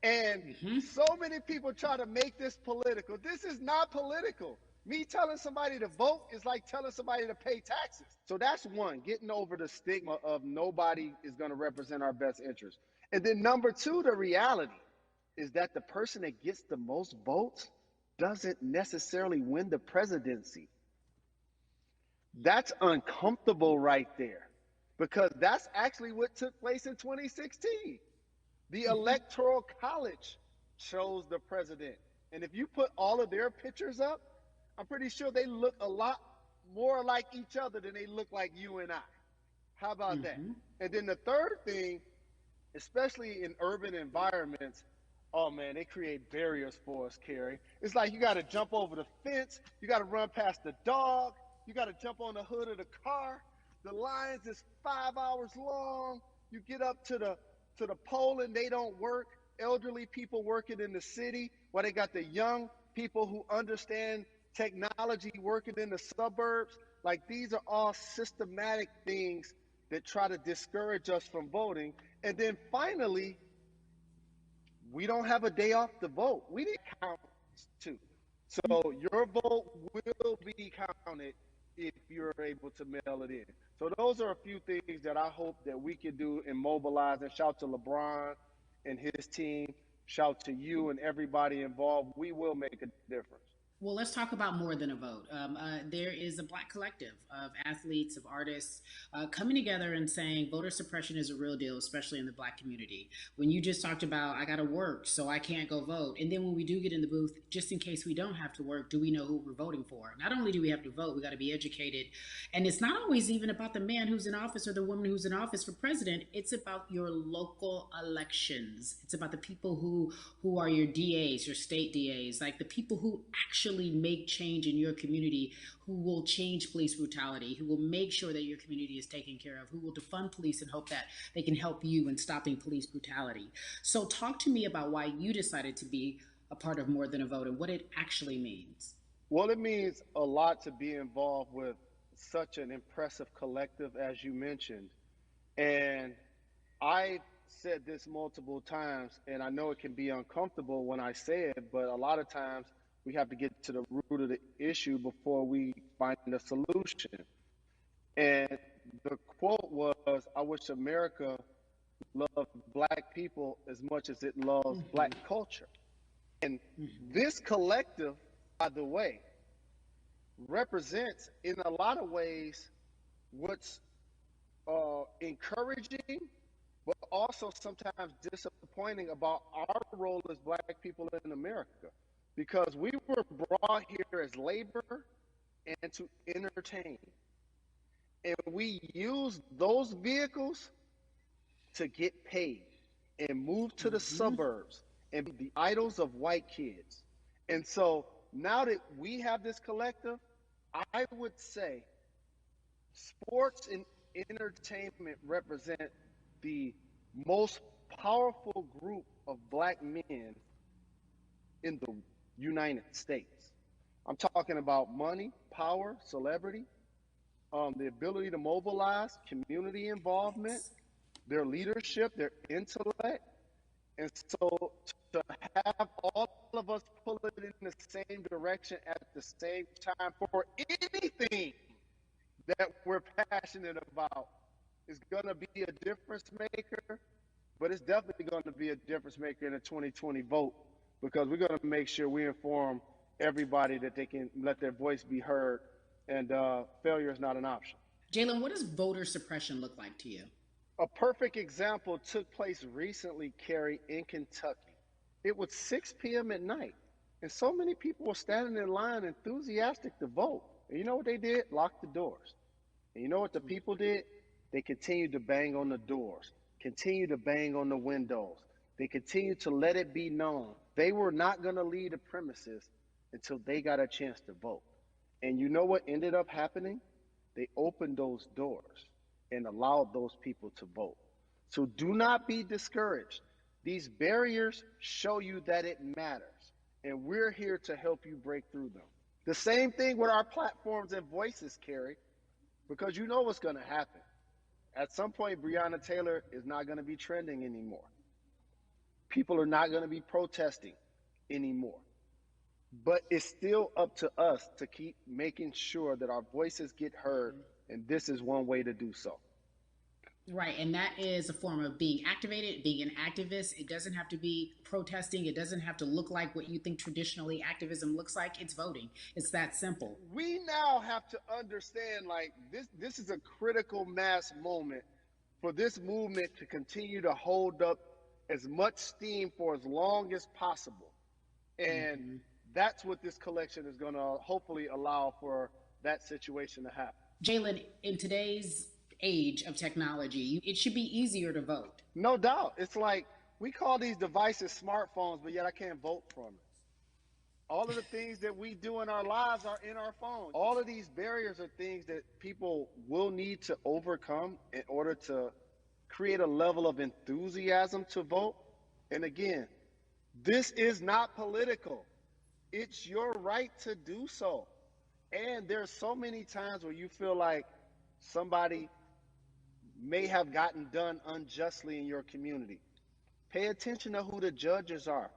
[SPEAKER 7] And so many people try to make this political. This is not political. Me telling somebody to vote is like telling somebody to pay taxes. So that's one, getting over the stigma of nobody is going to represent our best interest. And then number two, the reality is that the person that gets the most votes doesn't necessarily win the presidency. That's uncomfortable right there, because that's actually what took place in 2016. The Electoral College chose the president. And if you put all of their pictures up, I'm pretty sure they look a lot more like each other than they look like you and I. How about that? And then the third thing, especially in urban environments, oh man, they create barriers for us, Carrie. It's like you got to jump over the fence, you got to run past the dog, you got to jump on the hood of the car. The lines is 5 hours long. You get up to the poll and they don't work. Elderly people working in the city, while they got the young people who understand technology working in the suburbs. Like, these are all systematic things that try to discourage us from voting. And then finally, we don't have a day off to vote. We need count too. So your vote will be counted if you're able to mail it in. So those are a few things that I hope that we can do and mobilize. And shout to LeBron and his team. Shout to you and everybody involved. We will make a difference.
[SPEAKER 2] Well, let's talk about more than a vote. There is a Black collective of athletes, of artists coming together and saying voter suppression is a real deal, especially in the Black community. When you just talked about, I got to work, so I can't go vote. And then when we do get in the booth, just in case we don't have to work, do we know who we're voting for? Not only do we have to vote, we got to be educated. And it's not always even about the man who's in office or the woman who's in office for president. It's about your local elections. It's about the people who are your DAs, your state DAs, like the people who actually make change in your community, who will change police brutality, who will make sure that your community is taken care of, who will defund police and hope that they can help you in stopping police brutality. So talk to me about why you decided to be a part of More Than a Vote and what it actually means.
[SPEAKER 7] Well, it means a lot to be involved with such an impressive collective, as you mentioned. And I said this multiple times, and I know it can be uncomfortable when I say it, but a lot of times we have to get to the root of the issue before we find a solution. And the quote was, I wish America loved Black people as much as it loves Black culture. And this collective, by the way, represents in a lot of ways what's encouraging, but also sometimes disappointing about our role as Black people in America. Because we were brought here as labor and to entertain. And we use those vehicles to get paid and move to the suburbs and be the idols of white kids. And so now that we have this collective, I would say sports and entertainment represent the most powerful group of Black men in the United States. I'm talking about money, power, celebrity, the ability to mobilize, community involvement, their leadership, their intellect. And so to have all of us pull it in the same direction at the same time for anything that we're passionate about is going to be a difference maker, but it's definitely going to be a difference maker in the 2020 vote, because we're going to make sure we inform everybody that they can let their voice be heard, and failure is not an option.
[SPEAKER 2] Jalen, what does voter suppression look like to you?
[SPEAKER 7] A perfect example took place recently, Carrie, in Kentucky. It was 6 p.m. at night, and so many people were standing in line enthusiastic to vote. And you know what they did? Locked the doors. And you know what the people did? They continued to bang on the doors, continued to bang on the windows. They continued to let it be known they were not going to leave the premises until they got a chance to vote. And you know what ended up happening? They opened those doors. and allow those people to vote. So do not be discouraged. These barriers show you that it matters, and we're here to help you break through them. The same thing with our platforms and voices, Carrie, because you know what's going to happen. At some point, Breonna Taylor is not going to be trending anymore. People are not going to be protesting anymore. But it's still up to us to keep making sure that our voices get heard, and this is one way to do so.
[SPEAKER 2] Right, and that is a form of being activated, being an activist. It doesn't have to be protesting. It doesn't have to look like what you think traditionally activism looks like. It's voting. It's that simple.
[SPEAKER 7] We now have to understand, like, this is a critical mass moment for this movement to continue to hold up as much steam for as long as possible. And that's what this collection is going to hopefully allow for that situation to happen.
[SPEAKER 2] Jalen, in today's age of technology, it should be easier to vote.
[SPEAKER 7] No doubt. It's like we call these devices smartphones, but yet I can't vote from it. All of the things that we do in our lives are in our phone. All of these barriers are things that people will need to overcome in order to create a level of enthusiasm to vote. And again, this is not political. It's your right to do so. And there's so many times where you feel like somebody may have gotten done unjustly in your community. Pay attention to who the judges are,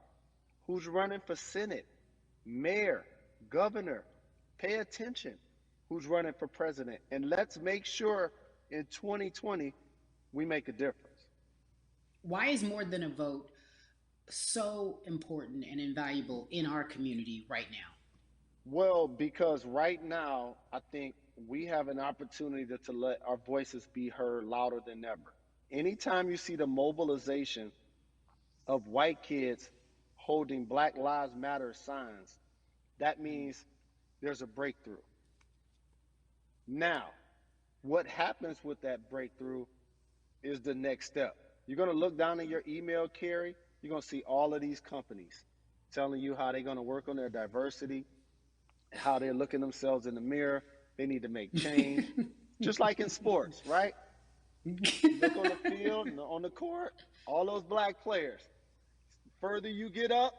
[SPEAKER 7] who's running for Senate, mayor, governor. Pay attention who's running for president. And let's make sure in 2020 we make a difference.
[SPEAKER 2] Why is more than a vote so important and invaluable in our community right now?
[SPEAKER 7] Well, because right now, I think we have an opportunity to let our voices be heard louder than ever. Anytime you see the mobilization of white kids holding Black Lives Matter signs, that means there's a breakthrough. Now, what happens with that breakthrough is the next step. You're going to look down in your email, Carrie, you're going to see all of these companies telling you how they're going to work on their diversity, how they're looking themselves in the mirror. They need to make change, just like in sports, right? Look on the field, on the court, all those black players. The further you get up,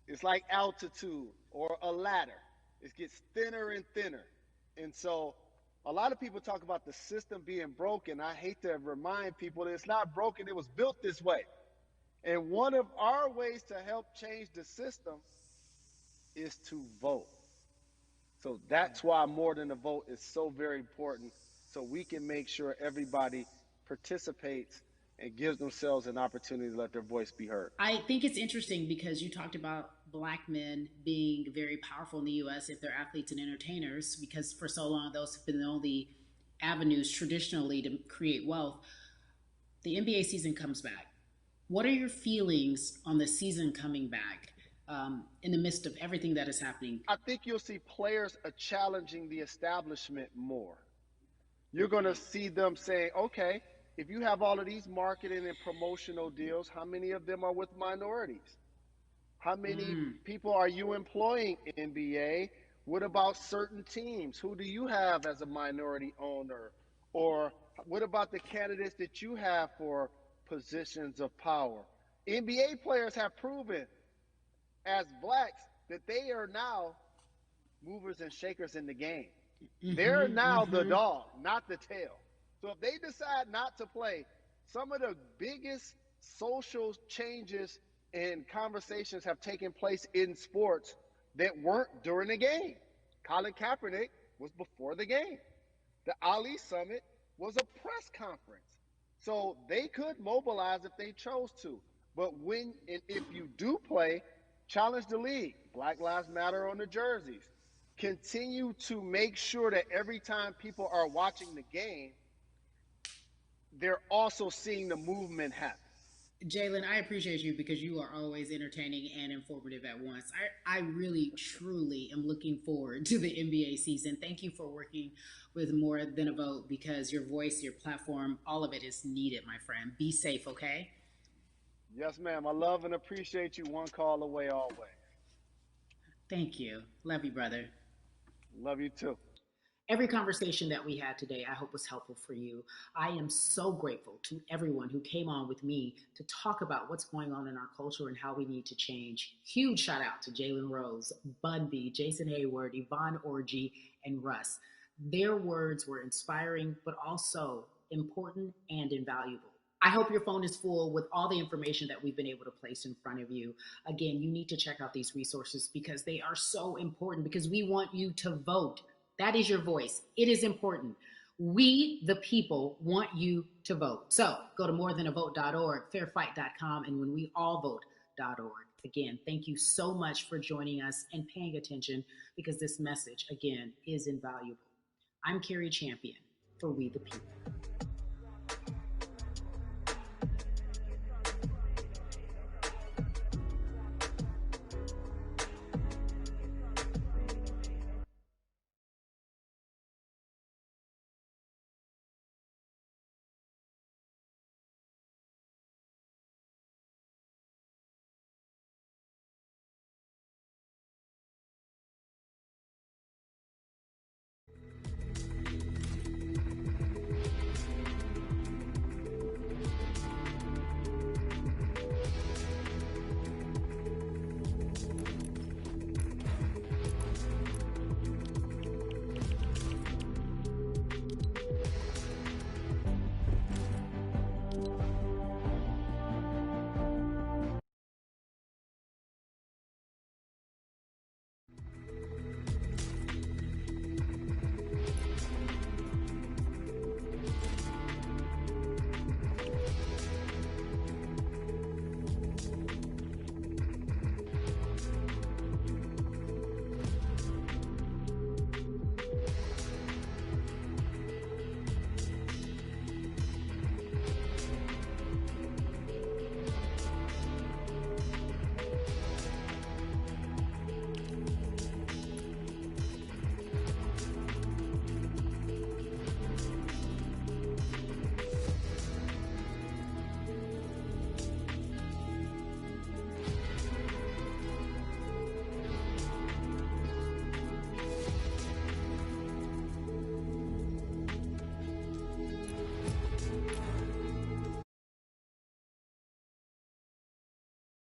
[SPEAKER 7] it's like altitude or a ladder. It gets thinner and thinner. And so a lot of people talk about the system being broken. I hate to remind people that it's not broken. It was built this way. And one of our ways to help change the system is to vote. So that's why more than a vote is so very important, so we can make sure everybody participates and gives themselves an opportunity to let their voice be heard.
[SPEAKER 2] I think it's interesting because you talked about Black men being very powerful in the U.S. if they're athletes and entertainers, because for so long those have been the only avenues traditionally to create wealth. The NBA season comes back. What are your feelings on the season coming back? In the midst of everything that is happening?
[SPEAKER 7] I think you'll see players challenging the establishment more. You're going to see them saying, okay, if you have all of these marketing and promotional deals, how many of them are with minorities? How many people are you employing in NBA? What about certain teams? Who do you have as a minority owner? Or what about the candidates that you have for positions of power? NBA players have proven as blacks that they are now movers and shakers in the game. They're now the dog, not the tail. So if they decide not to play, some of the biggest social changes and conversations have taken place in sports that weren't during the game. Colin Kaepernick was before the game. The Ali Summit was a press conference. So they could mobilize if they chose to. But when and if you do play, challenge the league. Black Lives Matter on the jerseys. Continue to make sure that every time people are watching the game, they're also seeing the movement happen.
[SPEAKER 2] Jalen, I appreciate you because you are always entertaining and informative at once. I really, truly am looking forward to the NBA season. Thank you for working with More Than a Vote because your voice, your platform, all of it is needed, my friend. Be safe, okay?
[SPEAKER 7] Yes, ma'am. I love and appreciate you. One call away always.
[SPEAKER 2] Thank you. Love you, brother.
[SPEAKER 7] Love you too.
[SPEAKER 2] Every conversation that we had today, I hope was helpful for you. I am so grateful to everyone who came on with me to talk about what's going on in our culture and how we need to change. Huge shout out to Jalen Rose, Bun B, Jason Hayward, Yvonne Orgy, and Russ. Their words were inspiring, but also important and invaluable. I hope your phone is full with all the information that we've been able to place in front of you. Again, you need to check out these resources because they are so important because we want you to vote. That is your voice. It is important. We, the people, want you to vote. So go to morethanavote.org, fairfight.com, and whenweallvote.org. Again, thank you so much for joining us and paying attention because this message, again, is invaluable. I'm Carrie Champion for We the People.